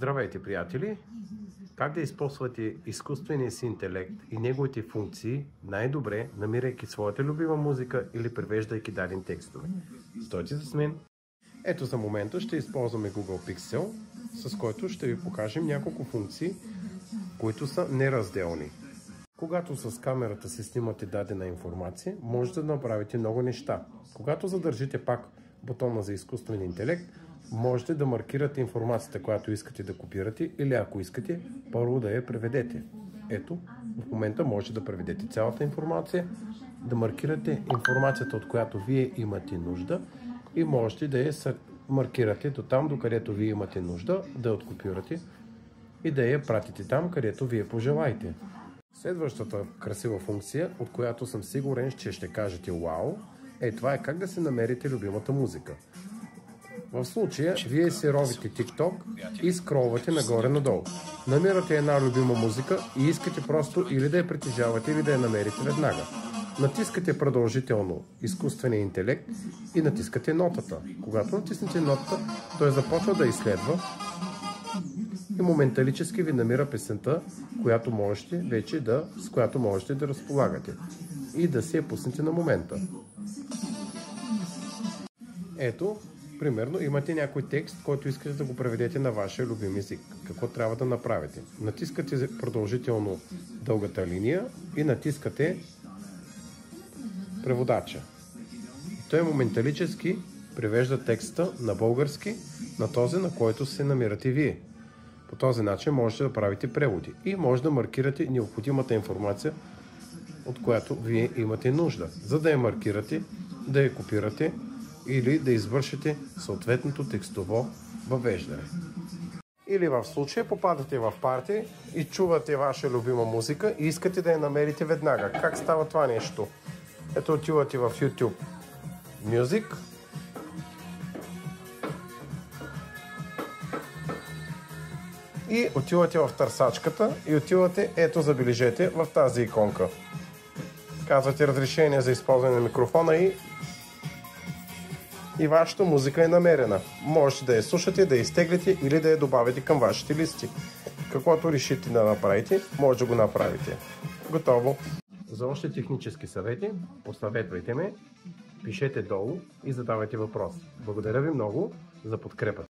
Здравейте, приятели! Как да използвате изкуствения си интелект и неговите функции най-добре, намирайки своята любима музика или превеждайки дадени текстове? Стойте с мен! Ето за момента ще използваме Google Pixel, с който ще ви покажем няколко функции, които са неразделни. Когато с камерата си снимате дадена информация, може да направите много неща. Когато задържите пак бутона за изкуствен интелект, можете да маркирате информацията, която искате да копирате, или ако искате, първо да я преведете. Ето, в момента може да преведете цялата информация, да маркирате информацията, от която вие имате нужда, и можете да я маркирате до там, до където вие имате нужда, да я откопирате и да я пратите там, където вие пожелаете. Следващата красива функция, от която съм сигурен, че ще кажете вау, това е как да се намерите любимата музика. В случая, вие си ровите TikTok и скролвате нагоре-надолу. Намирате една любима музика и искате просто или да я притежавате, или да я намерите веднага. Натискате продължително изкуствения интелект и натискате нотата. Когато натиснете нотата, той започва да изследва и моменталически ви намира песента, с която можете да разполагате и да си я пуснете на момента. Ето, примерно, имате някой текст, който искате да го преведете на вашия любим език. Какво трябва да направите? Натискате продължително дългата линия и натискате преводача. Той моменталически превежда текста на български на този, на който се намирате вие. По този начин можете да правите преводи и може да маркирате необходимата информация, от която вие имате нужда, за да я маркирате, да я копирате или да извършите съответното текстово въвеждане. Или в случая попадате в парти и чувате ваша любима музика и искате да я намерите веднага. Как става това нещо? Ето, отивате в YouTube Music и отивате в търсачката и отивате, ето, забележете, в тази иконка. Казвате разрешение за използване на микрофона и вашата музика е намерена. Можете да я слушате, да я изтеглите или да я добавите към вашите листи. Каквото решите да направите, може да го направите. Готово! За още технически съвети, посъветвайте ме, пишете долу и задавайте въпроси. Благодаря ви много за подкрепата.